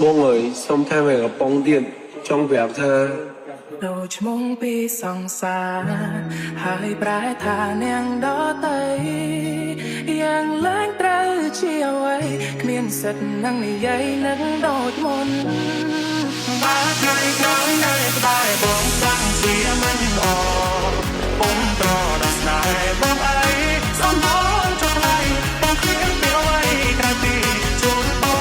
Buông ơi, xong thay mày gặp bóng điện trong việc tha. ដូចឈ្មោះពីសង្សារហើយប្រែថានាងដតីយ៉ាងឡើងត្រូវជាអ្វីគ្មានសិទ្ធនឹងនិយាយនឹងដូចមុនបាត់ថ្ងៃក្រោយនៅក្បែរបងសាំងជាមិនអពុំប្រដល់ស្នេហ៍បងអីសំបងចុះថ្លៃបងគ្មានពីអ្វីក្រៅពីជូនបង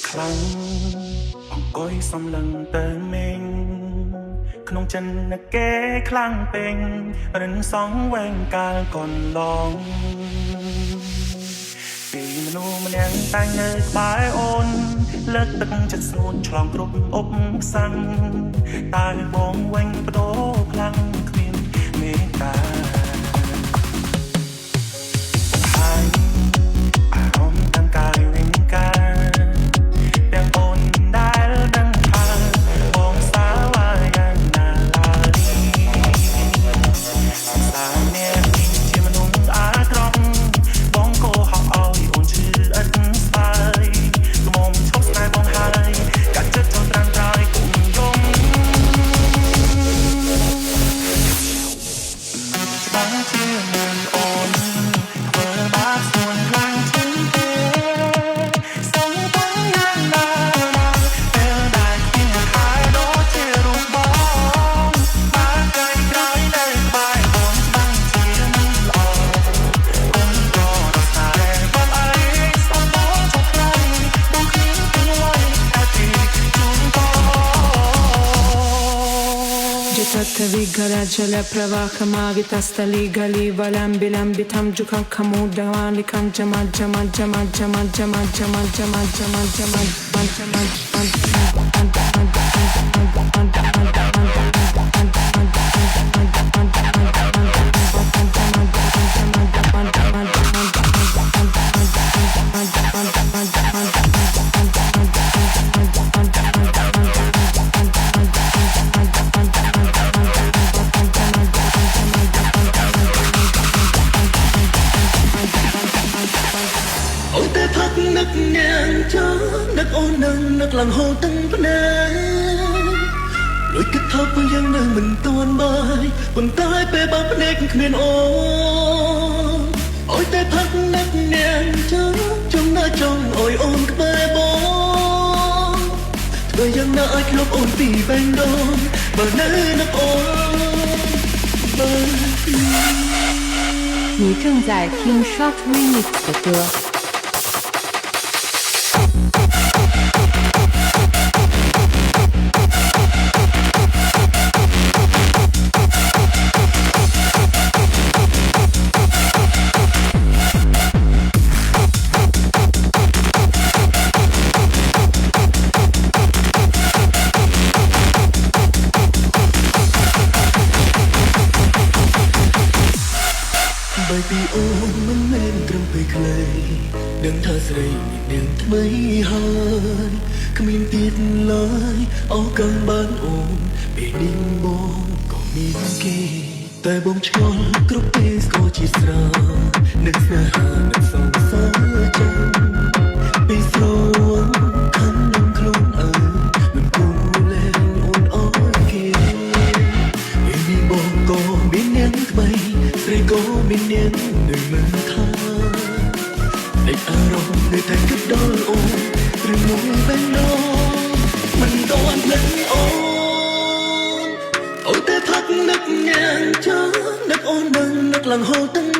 ខ្លាំងអង្គុយសំឡឹងទៅមេងក្នុងចិនគេខ្លាំងពេញរិនសងវែងកាលកន្លងពីមនុស្សម្នាក់តែងនៅក្បែរអូនលើកទឹកចិត្តស្រួនឆ្លងគ្រប់អុកសាំងតែបងវិញបដូរខ្លាំងគ្មានមេត្តា Tattavi garajala pravahamavi tastali gali valambi lambi tamjukan kamudawani kan jama jama jama jama jama jama jama jama jama jama Nước ôn nâng nước lặng hồ tưng vấn đề lối kết thúc với dân nơi mình tuôn bay quần tay bê bao vấn đề cũng miền ô ôi tay thắt nước nhàng chớ trong nơi trong ôi ôn cái bê bó thời gian đã lúc ôn vì bên đó bờ nơi nước ôn bờ 你正在听 Short Remix 的歌。Bởi vì ôm mong em trong bề clay đừng tha dây đừng mấy hơi không im tiết lời áo căng bán ôm bề đinh bông còn miên kề tay bông tròn cướp tê có chỉ sao nước xa hà nước sông xa chân bị sâu khăn nông khôn ở mình cùng lên ôn ôi kề em đi bông có biến nén bay Hãy subscribe cho kênh Ghiền Mì Gõ để không bỏ lỡ những video hấp dẫn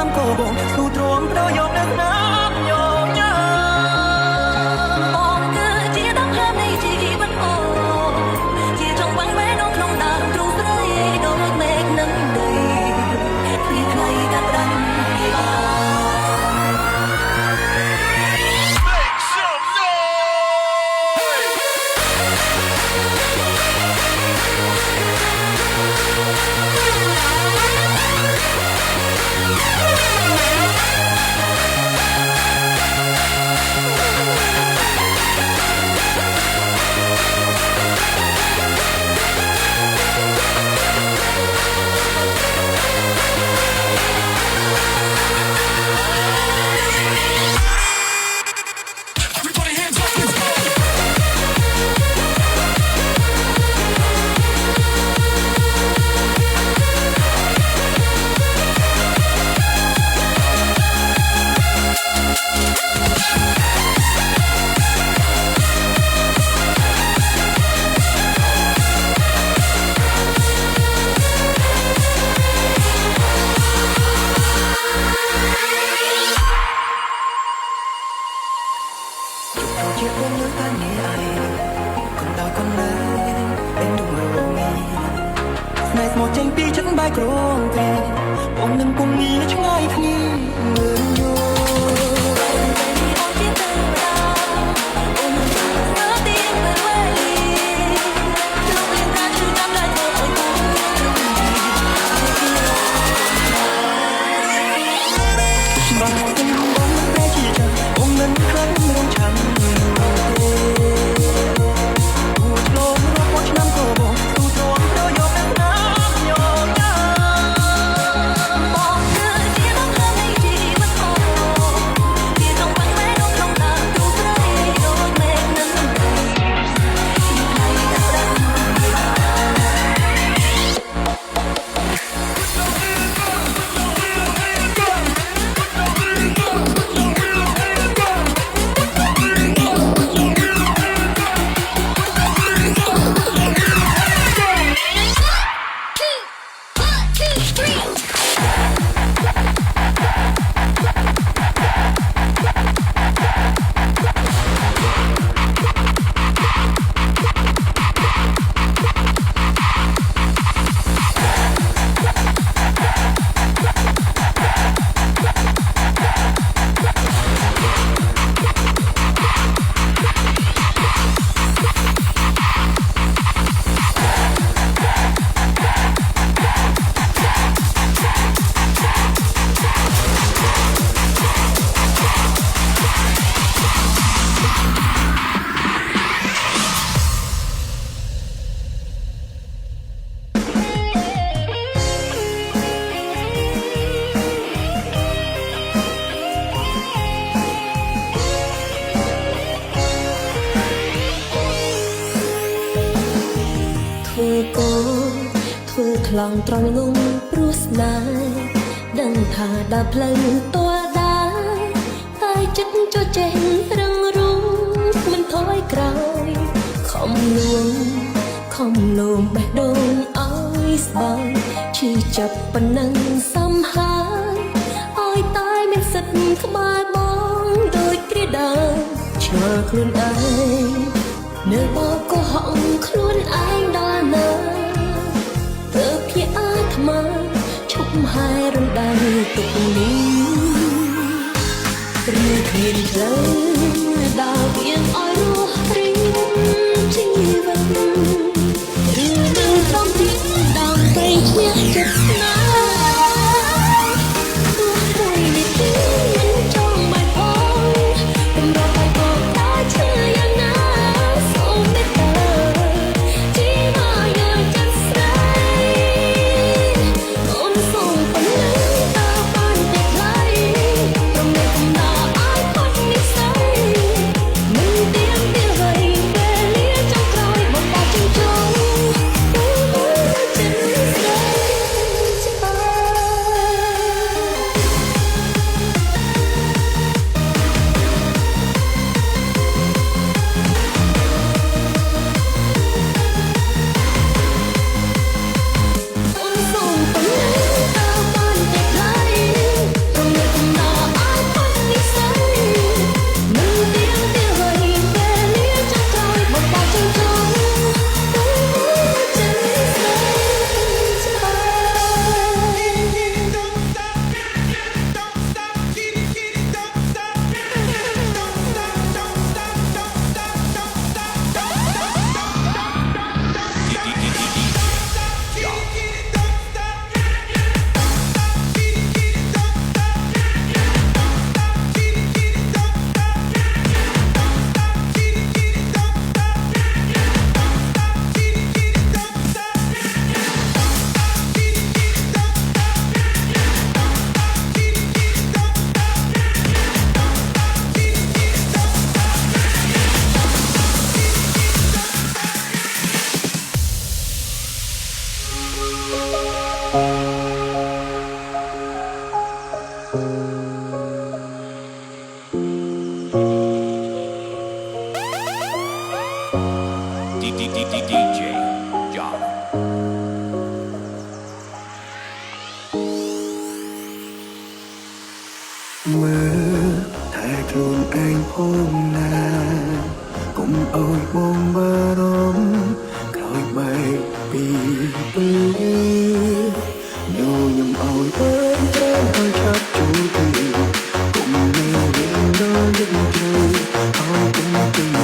ឆ្នាំក៏បងទូទ្រាំប្រយោគនៅស្នាមញញឹមបងគឺជាដង្ហើមនៃជីវិតអូជាចង់បាំងបែរក្នុងក្នុងដើមទ្រូងស្រីដូចមេឃនឹងដីគ្លីខ្លីកាត់ដាំបាន ខ្លាំងត្រង់ងងព្រោះស្នេហ៍ដឹងថាដើរផ្លូវទាល់ដែរតែចិត្តចុះចេះរឹងរូសមិនថយក្រោយខំលួងបេះដូងឲ្យស្បើយឈឺចាប់ប៉ុណ្ណឹងសំហើយឲ្យតែមានសិទ្ធក្បែរបងដូចគ្រាដើមឆ្ងល់ខ្លួនឯងនៅបោកកុហកខ្លួនឯងដល់ណាទៅភ័យអាត្មាឈប់ហើយរំដាំទុកនេះឬគ្មានផ្លូវដើរវាងឲ្យរស់រៀងជីវិតឬនឹងសំទីដើម្បីឈ្នះចិត្តស្នេហ៍ទោះមួយនេះទីមិនចង់បាច់ផងតម្រូវឲ្យបងតែឈឺយ៉ាងណាសូមមេត្តាជីមកយើងចិត្តស្រីអូនសូមប៉ុណ្ណឹងតើបានតែថ្លៃរំលែកកំដៅឲ្យផុតនិស្ស័យមិនទី DJ John មើលតែខ្លួនឯងផងណាកុំអោយបងបារម្ភក្រោយបែកពីពេលញញឹមអោយបងត្រូវឲ្យឆាប់ជួបគ្នាកុំនៅរៀងដល់យប់ជ្រៅអោយកុំទៅ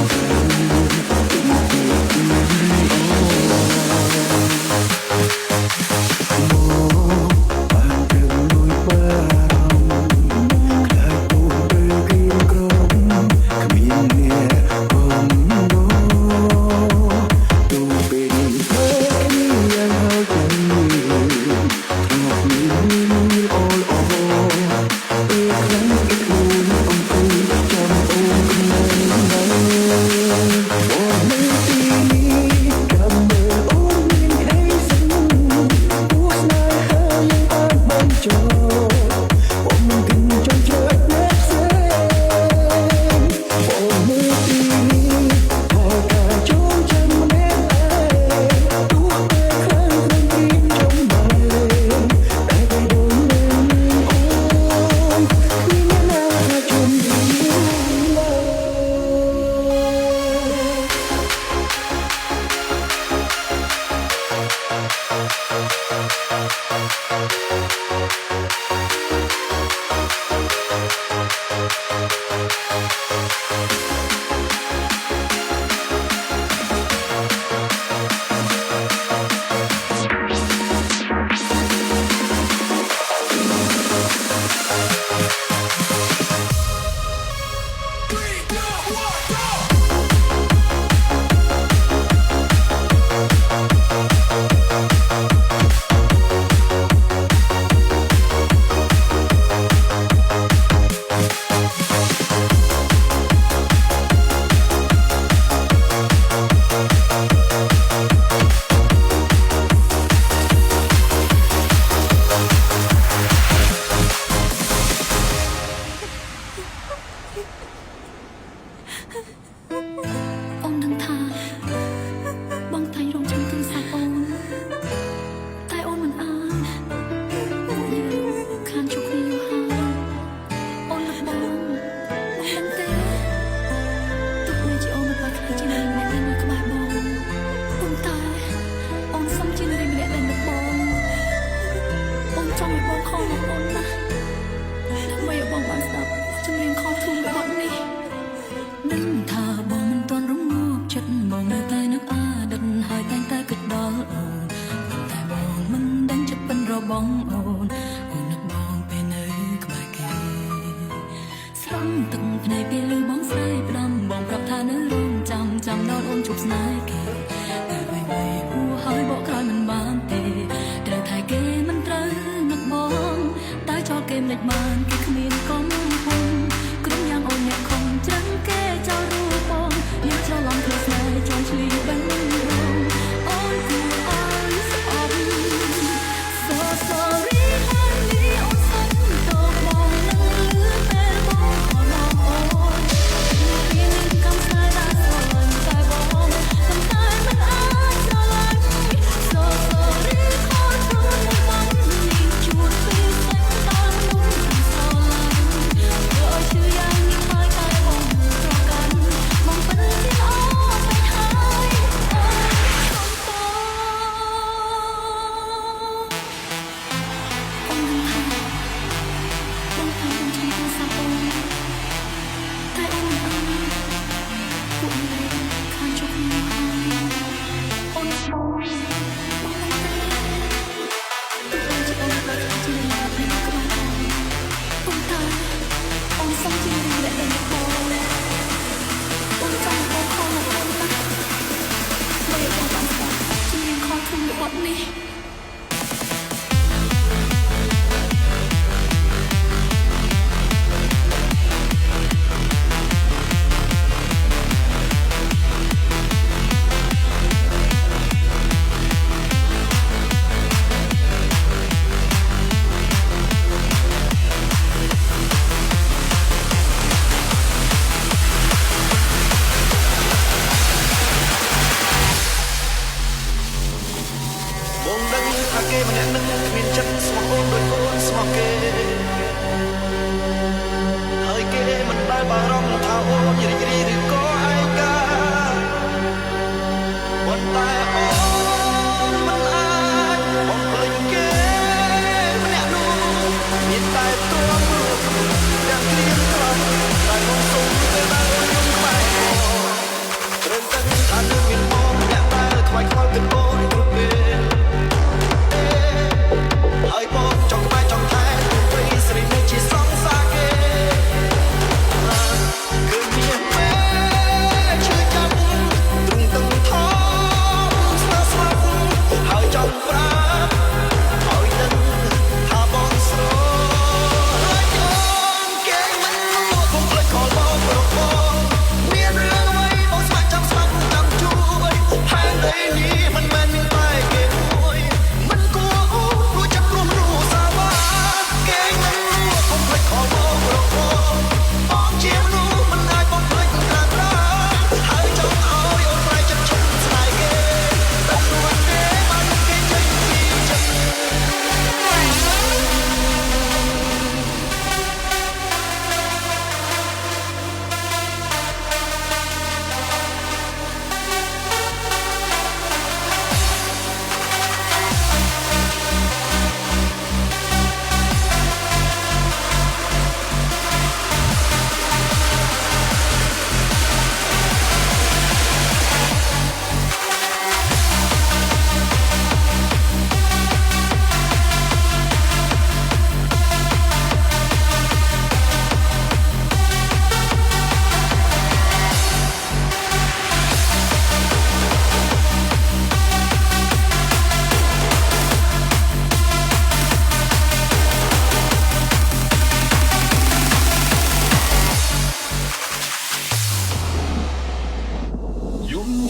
ប្អូនដូចកូនស្មោះគេហើយគេមិនដែលបារម្ភថាអូនរីករាយឬក៏ឯកាប៉ុន្តែអូនមិនអាចបំភ្លេចគេម្នាក់នោះមានតែទ្រាំទាំងគ្រៀងក្រំតែអូនសុំពេលដែលអូនយំក្បែរត្រូវតែថានឹងមានបងម្នាក់តែថ្វាយខ្វល់ទៅអូនគ្រប់ពេលហើយបងចង់បែកចង់ថែទៅពេលស្រីនៅជាសងសាគេគឺមានពេលជួយចាំទ្រង់ទាំងថោស្នាស្មាប់ហើយចង់ប្រាប់ឲ្យដឹងថាបងស្រឡាញ់អូនគេមិនមកបំភ្លេចខលបងប្រកបមានរឿងអ្វីបងស្ម័គ្រចាំស្ដាប់ចាំជួយផែនដីនេះមិនមែនមានតែគេមួយមិនគួរអូនព្រោះចិត្តព្រមរួសាវាគេមិនមកបំភ្លេចខលបងប្រកបបងជាមនុស្សមិនអាចបំភ្លេចកាលណាហើយចង់ឲ្យអូនប្រែចិត្តឈប់ស្ដាយគេតែព្រោះគេបានគេចេញពីចិត្ត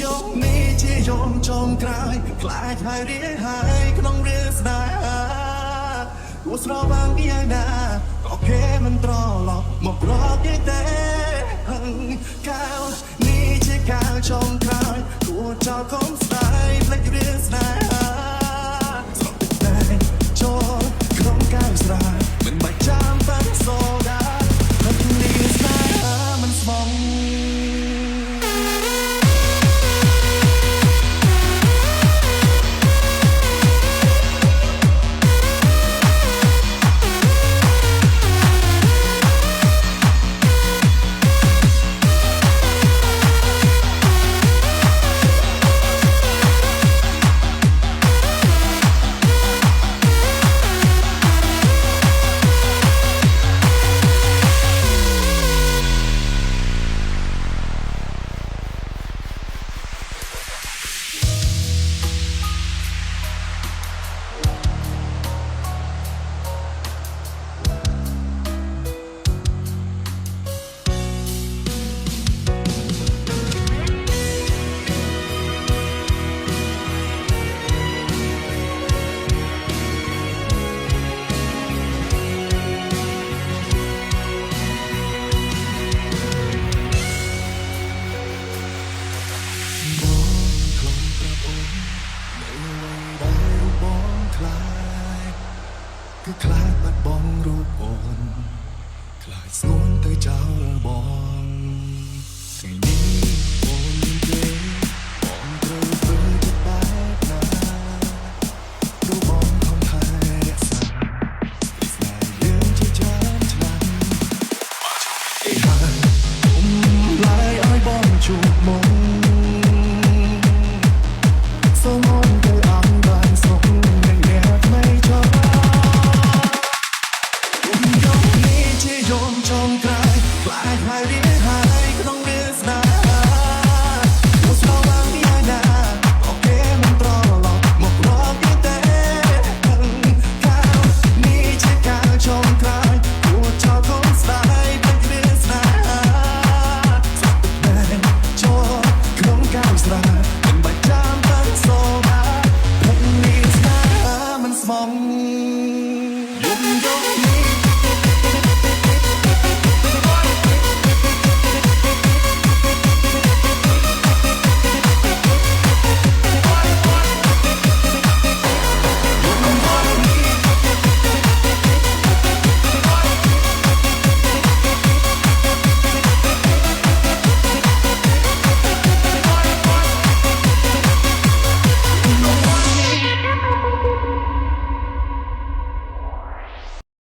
យំនេះជាយំចុងក្រោយខ្លាចហើយរៀងហើយក្នុងរឿងស្នេហាគួរស្រវាងយ៉ាងណាក៏គេមិនត្រឡប់មករកទៀតទេកាលនេះជាកាលចុងក្រោយគួរចោលកុំស្ដាយភ្លេចរឿងស្នេហាស្រស់តែចូលក្នុងកាយស្រាមិនបាច់ចាំបាច់សូដាហើយនេះស្នេហាមិនស្មងគឺខ្លាចបាត់បង់រូបអូនខ្លាចស្ងួនទៅចោលបង